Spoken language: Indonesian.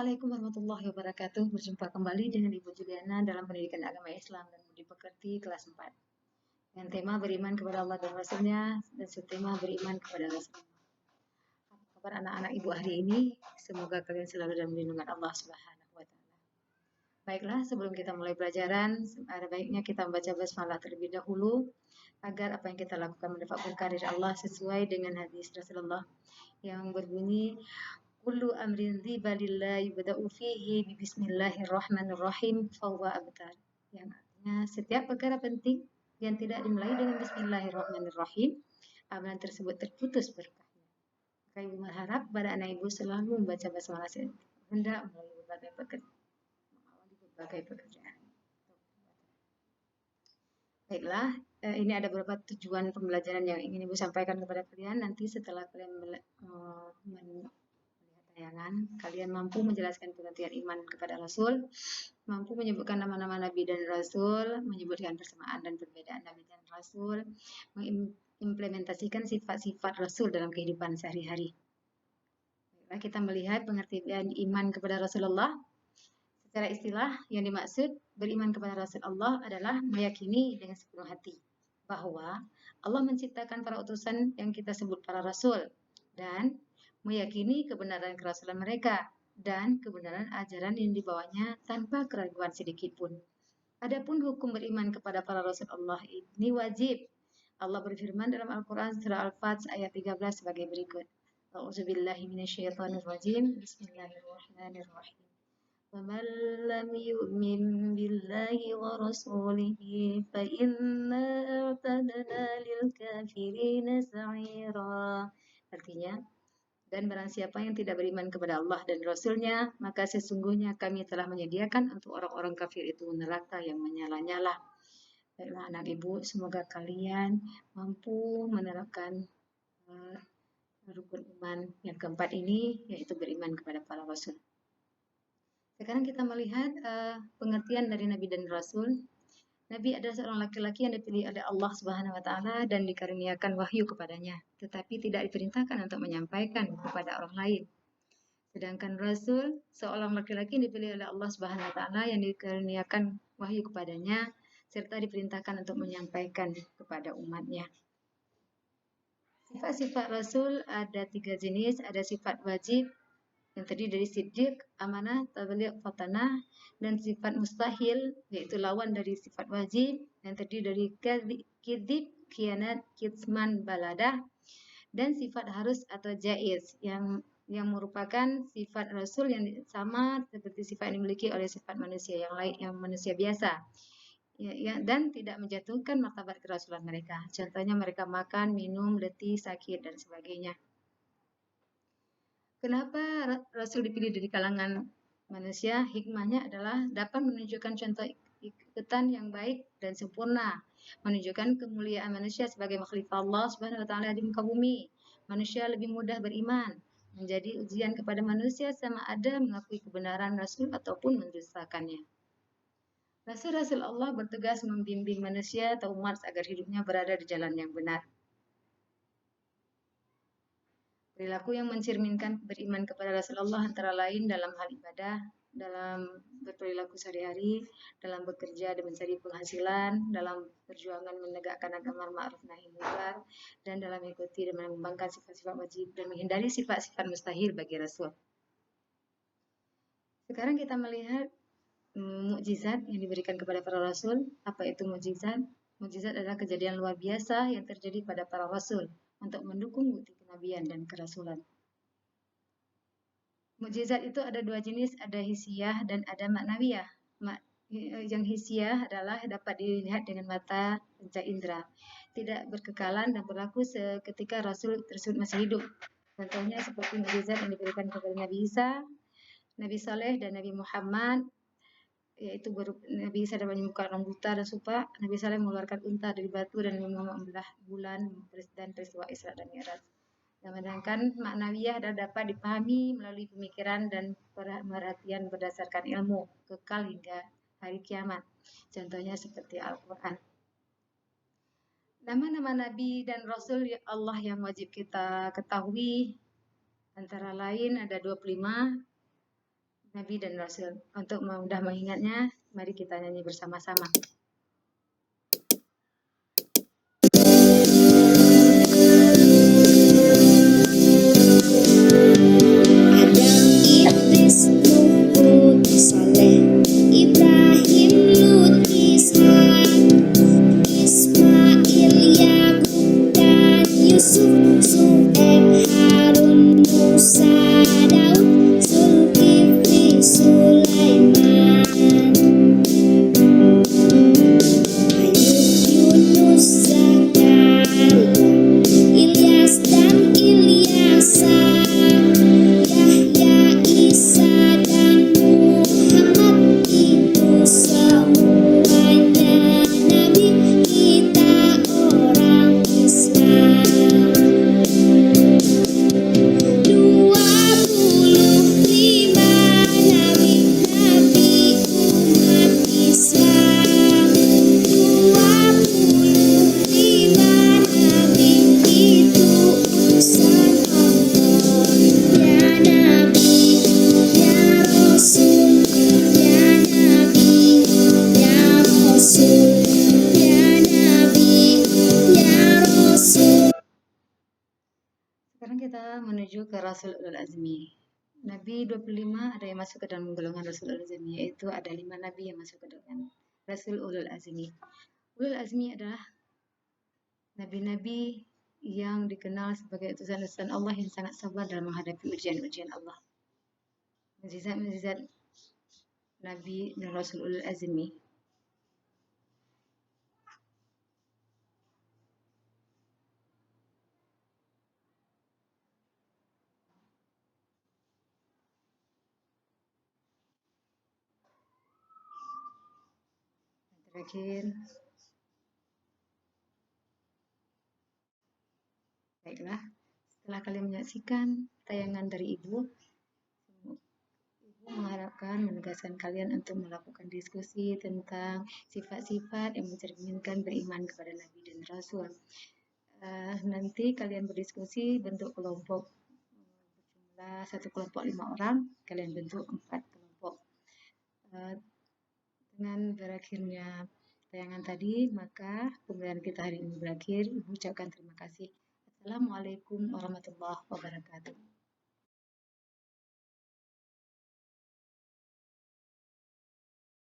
Assalamualaikum warahmatullahi wabarakatuh. Berjumpa kembali dengan Ibu Juliana dalam pendidikan agama Islam dan budi pekerti kelas 4. Dengan tema beriman kepada Allah dan Rasulnya dan subtema beriman kepada Rasulullah. Apa kabar anak-anak Ibu hari ini? Semoga kalian selalu dalam lindungan Allah Subhanahu wa taala. Baiklah, sebelum kita mulai pelajaran, ada baiknya kita membaca basmalah terlebih dahulu agar apa yang kita lakukan mendapat berkah dari Allah sesuai dengan hadis Rasulullah yang berbunyi kullu amrin dzibalillahi yubda'u fihi bismillahirrahmanirrahim fahuwa abtar. Yang artinya setiap perkara penting yang tidak dimulai dengan bismillahirrahmanirrahim, amalan tersebut terputus berkahnya. Maka ibu berharap pada anak ibu selalu membaca basmalah hendak melalui berbagai pekerjaan. Baiklah, ini ada beberapa tujuan pembelajaran yang ingin ibu sampaikan kepada kalian. Nanti setelah kalian melihat tayangan, kalian mampu menjelaskan pengertian iman kepada Rasul, mampu menyebutkan nama-nama Nabi dan Rasul, menyebutkan persamaan dan perbedaan Nabi dan Rasul, mengimplementasikan sifat-sifat Rasul dalam kehidupan sehari-hari. Baiklah, kita melihat pengertian iman kepada Rasulullah. Secara istilah, yang dimaksud beriman kepada Rasul Allah adalah meyakini dengan sepenuh hati bahwa Allah menciptakan para utusan yang kita sebut para Rasul dan meyakini kebenaran kerasulan mereka dan kebenaran ajaran yang dibawanya tanpa keraguan sedikit pun. Adapun hukum beriman kepada para Rasul Allah ini wajib. Allah berfirman dalam Al-Quran surah Al-Fat ayat 13 sebagai berikut. A'udzubillahi minasyaitonirrajim. Bismillahirrahmanirrahim. وَمَنْ لَمْ يُؤْمِنْ بِاللَّهِ وَرَسُولِهِ فَإِنَّا أَعْتَدْنَا لِلْكَافِرِينَ سَعِيرًا. Artinya, dan barang siapa yang tidak beriman kepada Allah dan Rasul-Nya, maka sesungguhnya kami telah menyediakan untuk orang-orang kafir itu neraka yang menyala-nyala. Baiklah anak ibu, semoga kalian mampu menerapkan rukun iman yang keempat ini, yaitu beriman kepada para Rasul. Sekarang kita melihat pengertian dari Nabi dan Rasul. Nabi adalah seorang laki-laki yang dipilih oleh Allah Subhanahu wa taala dan dikaruniakan wahyu kepadanya, tetapi tidak diperintahkan untuk menyampaikan kepada orang lain. Sedangkan Rasul, seorang laki-laki yang dipilih oleh Allah Subhanahu wa taala yang dikaruniakan wahyu kepadanya serta diperintahkan untuk menyampaikan kepada umatnya. Sifat-sifat Rasul ada 3 jenis, ada sifat wajib yang terdiri dari siddiq, amanah, tabligh, fatanah, dan sifat mustahil yaitu lawan dari sifat wajib yang terdiri dari kadzib, khianat, kitman, baladah, dan sifat harus atau jaiz yang merupakan sifat Rasul yang sama seperti sifat yang dimiliki oleh sifat manusia yang lain, yang manusia biasa. Dan tidak menjatuhkan martabat kerasulan mereka. Contohnya mereka makan, minum, letih, sakit, dan sebagainya. Kenapa Rasul dipilih dari kalangan manusia? Hikmahnya adalah dapat menunjukkan contoh ikutan yang baik dan sempurna, menunjukkan kemuliaan manusia sebagai makhluk Allah Subhanahu wa taala di muka bumi. Manusia lebih mudah beriman, menjadi ujian kepada manusia sama ada mengakui kebenaran Rasul ataupun mendustakannya. Rasul-Rasul Allah bertugas membimbing manusia atau umat agar hidupnya berada di jalan yang benar. Perilaku yang mencerminkan beriman kepada Rasulullah antara lain dalam hal ibadah, dalam berperilaku sehari-hari, dalam bekerja dan mencari penghasilan, dalam perjuangan menegakkan agama ma'ruf nahi munkar, dan dalam mengikuti dan mengembangkan sifat-sifat wajib dan menghindari sifat-sifat mustahil bagi Rasul. Sekarang kita melihat mukjizat yang diberikan kepada para Rasul. Apa itu mukjizat? Mukjizat adalah kejadian luar biasa yang terjadi pada para Rasul untuk mendukung bukti kenabian dan kerasulan. Mukjizat itu ada 2 jenis, ada hisiah dan ada maknawiyah. Yang hisiah adalah dapat dilihat dengan mata panca indera, tidak berkekalan dan berlaku seketika Rasul tersebut masih hidup. Contohnya seperti mukjizat yang diberikan kepada Nabi Isa, Nabi Saleh dan Nabi Muhammad, yaitu Nabi Isa dapat menyembuhkan orang buta dan supa, Nabi Saleh mengeluarkan unta dari batu dan Nabi Muhammad membelah bulan dan peristiwa Isra dan Mi'raj. Sedangkan maknawiyah dapat dipahami melalui pemikiran dan perhatian berdasarkan ilmu kekal hingga hari kiamat. Contohnya seperti Al-Quran. Nama-nama Nabi dan Rasul Allah yang wajib kita ketahui antara lain ada 25. Nabi dan Rasul. Untuk mudah mengingatnya, mari kita nyanyi bersama-sama. Adam, Idris, Nuh, Hud, Saleh, Ibrahim, Lut, Ishak, Ismail, Yakub, dan Yusuf, Su'aib, Harun, Musa, Daud, Zulkifli, Sulaiman, Ayub, Yunus, Zakaria, Ilyas dan Ilyasa, Yahya, Isa dan Muhammad, itu semuanya nabi kita orang Islam. 25 nabi umat Islam. 25 nabi itu utusan Allah. Ya Nabi, ya Rasul, ya Nabi, ya Rasul, ya Nabi, ya Rasul. Sekarang kita menuju ke Rasul Ulul Azmi. Nabi 25 ada yang masuk ke dalam golongan Rasul Ulul Azmi, yaitu ada 5 Nabi yang masuk ke dalam Rasul Ulul Azmi. Ulul Azmi adalah Nabi-Nabi yang dikenal sebagai utusan-utusan Allah yang sangat sabar dalam menghadapi ujian-ujian Allah. Mukjizat-mukjizat Nabi dan Rasul Ulul Azmi. Terakhir, baiklah, setelah kalian menyaksikan tayangan dari Ibu mengharapkan menegaskan kalian untuk melakukan diskusi tentang sifat-sifat yang mencerminkan beriman kepada Nabi dan Rasul. Nanti kalian berdiskusi bentuk kelompok berjumlah satu kelompok 5 orang, kalian bentuk 4 kelompok. Dengan berakhirnya tayangan tadi, maka pembelajaran kita hari ini berakhir. Ibu ucapkan terima kasih. Assalamualaikum warahmatullahi wabarakatuh.